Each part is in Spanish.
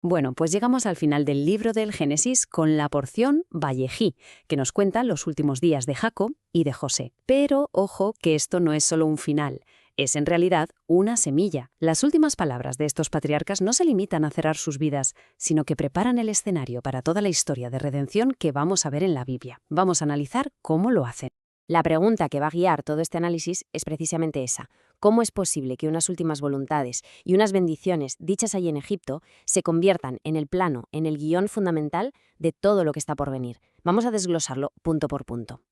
Bueno, pues llegamos al final del libro del Génesis con la porción Vallejí, que nos cuenta los últimos días de Jacob y de José. Pero, ojo, que esto no es solo un final, es en realidad una semilla. Las últimas palabras de estos patriarcas no se limitan a cerrar sus vidas, sino que preparan el escenario para toda la historia de redención que vamos a ver en la Biblia. Vamos a analizar cómo lo hacen. La pregunta que va a guiar todo este análisis es precisamente esa. ¿Cómo es posible que unas últimas voluntades y unas bendiciones dichas allí en Egipto se conviertan en el plano, en el guión fundamental de todo lo que está por venir? Vamos a desglosarlo punto por punto.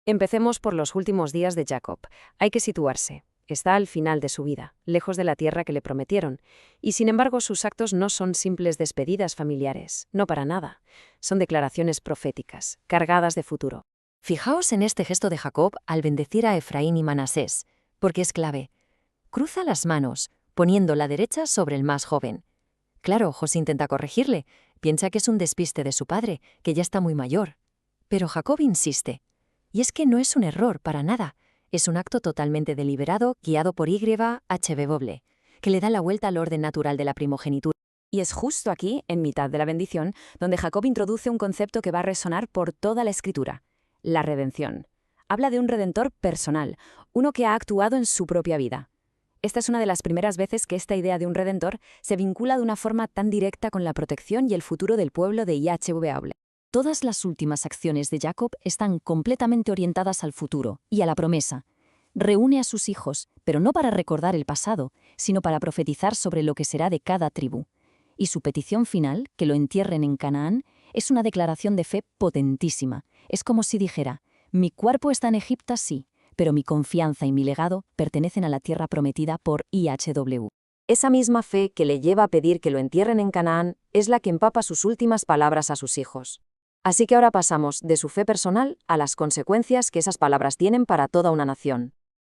Empecemos por los últimos días de Jacob. Hay que situarse. Está al final de su vida, lejos de la tierra que le prometieron, y sin embargo sus actos no son simples despedidas familiares, no para nada. Son declaraciones proféticas, cargadas de futuro. Fijaos en este gesto de Jacob al bendecir a Efraín y Manasés, porque es clave. Cruza las manos, poniendo la derecha sobre el más joven. Claro, José intenta corregirle, piensa que es un despiste de su padre, que ya está muy mayor. Pero Jacob insiste. Y es que no es un error para nada, es un acto totalmente deliberado, guiado por YHWH, que le da la vuelta al orden natural de la primogenitura. Y es justo aquí, en mitad de la bendición, donde Jacob introduce un concepto que va a resonar por toda la Escritura: la redención. Habla de un redentor personal, uno que ha actuado en su propia vida. Esta es una de las primeras veces que esta idea de un redentor se vincula de una forma tan directa con la protección y el futuro del pueblo de YHWH. Todas las últimas acciones de Jacob están completamente orientadas al futuro y a la promesa. Reúne a sus hijos, pero no para recordar el pasado, sino para profetizar sobre lo que será de cada tribu. Y su petición final, que lo entierren en Canaán, es una declaración de fe potentísima. Es como si dijera: mi cuerpo está en Egipto, sí, pero mi confianza y mi legado pertenecen a la tierra prometida por YHWH. Esa misma fe que le lleva a pedir que lo entierren en Canaán es la que empapa sus últimas palabras a sus hijos. Así que ahora pasamos de su fe personal a las consecuencias que esas palabras tienen para toda una nación.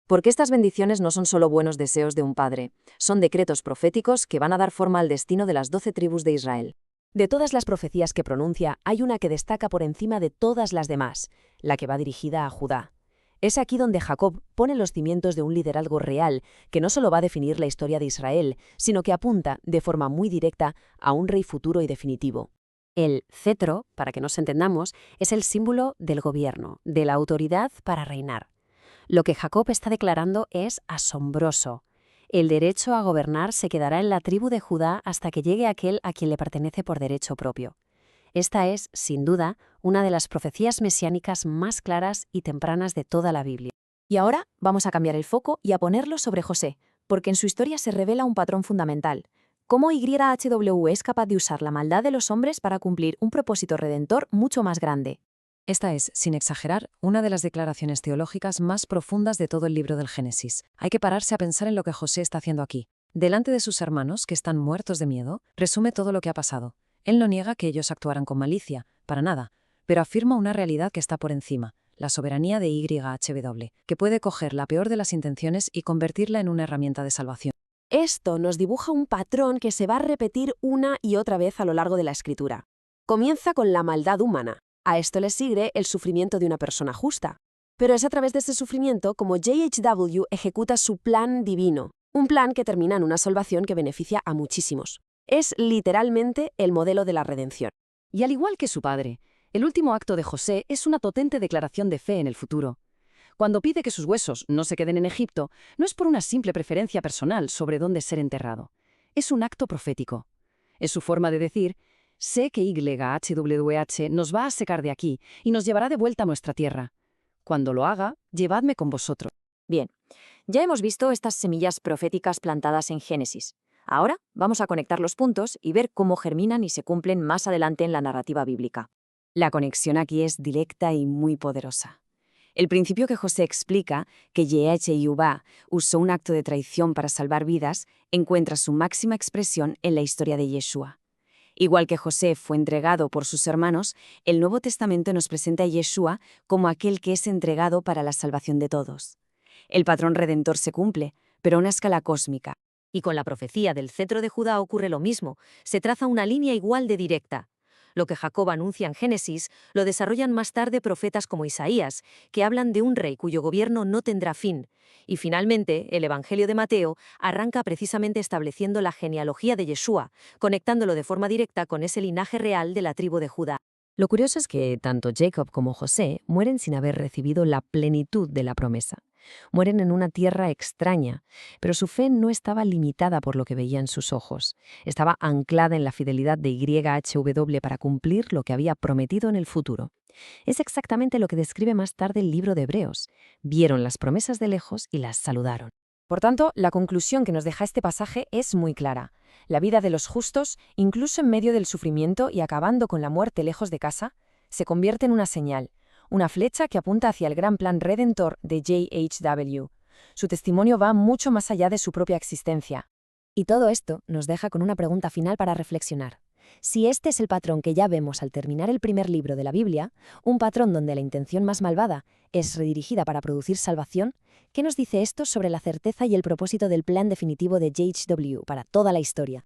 Porque estas bendiciones no son solo buenos deseos de un padre, son decretos proféticos que van a dar forma al destino de las 12 tribus de Israel. De todas las profecías que pronuncia, hay una que destaca por encima de todas las demás, la que va dirigida a Judá. Es aquí donde Jacob pone los cimientos de un liderazgo real que no solo va a definir la historia de Israel, sino que apunta, de forma muy directa, a un rey futuro y definitivo. El cetro, para que nos entendamos, es el símbolo del gobierno, de la autoridad para reinar. Lo que Jacob está declarando es asombroso. El derecho a gobernar se quedará en la tribu de Judá hasta que llegue aquel a quien le pertenece por derecho propio. Esta es, sin duda, una de las profecías mesiánicas más claras y tempranas de toda la Biblia. Y ahora vamos a cambiar el foco y a ponerlo sobre José, porque en su historia se revela un patrón fundamental. Cómo YHWH es capaz de usar la maldad de los hombres para cumplir un propósito redentor mucho más grande. Esta es, sin exagerar, una de las declaraciones teológicas más profundas de todo el libro del Génesis. Hay que pararse a pensar en lo que José está haciendo aquí. Delante de sus hermanos, que están muertos de miedo, resume todo lo que ha pasado. Él no niega que ellos actuaran con malicia, para nada, pero afirma una realidad que está por encima, la soberanía de YHWH, que puede coger la peor de las intenciones y convertirla en una herramienta de salvación. Esto nos dibuja un patrón que se va a repetir una y otra vez a lo largo de la Escritura. Comienza con la maldad humana. A esto le sigue el sufrimiento de una persona justa. Pero es a través de ese sufrimiento como JHW ejecuta su plan divino, un plan que termina en una salvación que beneficia a muchísimos. Es literalmente el modelo de la redención. Y al igual que su padre, el último acto de José es una potente declaración de fe en el futuro. Cuando pide que sus huesos no se queden en Egipto, no es por una simple preferencia personal sobre dónde ser enterrado. Es un acto profético. Es su forma de decir: sé que YHWH nos va a sacar de aquí y nos llevará de vuelta a nuestra tierra. Cuando lo haga, llevadme con vosotros. Bien, ya hemos visto estas semillas proféticas plantadas en Génesis. Ahora vamos a conectar los puntos y ver cómo germinan y se cumplen más adelante en la narrativa bíblica. La conexión aquí es directa y muy poderosa. El principio que José explica, que YHWH usó un acto de traición para salvar vidas, encuentra su máxima expresión en la historia de Yeshua. Igual que José fue entregado por sus hermanos, el Nuevo Testamento nos presenta a Yeshua como aquel que es entregado para la salvación de todos. El patrón redentor se cumple, pero a una escala cósmica. Y con la profecía del cetro de Judá ocurre lo mismo, se traza una línea igual de directa. Lo que Jacob anuncia en Génesis lo desarrollan más tarde profetas como Isaías, que hablan de un rey cuyo gobierno no tendrá fin. Y finalmente, el Evangelio de Mateo arranca precisamente estableciendo la genealogía de Yeshua, conectándolo de forma directa con ese linaje real de la tribu de Judá. Lo curioso es que tanto Jacob como José mueren sin haber recibido la plenitud de la promesa. Mueren en una tierra extraña, pero su fe no estaba limitada por lo que veían sus ojos. Estaba anclada en la fidelidad de YHWH para cumplir lo que había prometido en el futuro. Es exactamente lo que describe más tarde el libro de Hebreos. Vieron las promesas de lejos y las saludaron. Por tanto, la conclusión que nos deja este pasaje es muy clara. La vida de los justos, incluso en medio del sufrimiento y acabando con la muerte lejos de casa, se convierte en una señal, una flecha que apunta hacia el gran plan redentor de JHW. Su testimonio va mucho más allá de su propia existencia. Y todo esto nos deja con una pregunta final para reflexionar. Si este es el patrón que ya vemos al terminar el primer libro de la Biblia, un patrón donde la intención más malvada es redirigida para producir salvación, ¿qué nos dice esto sobre la certeza y el propósito del plan definitivo de JHW para toda la historia?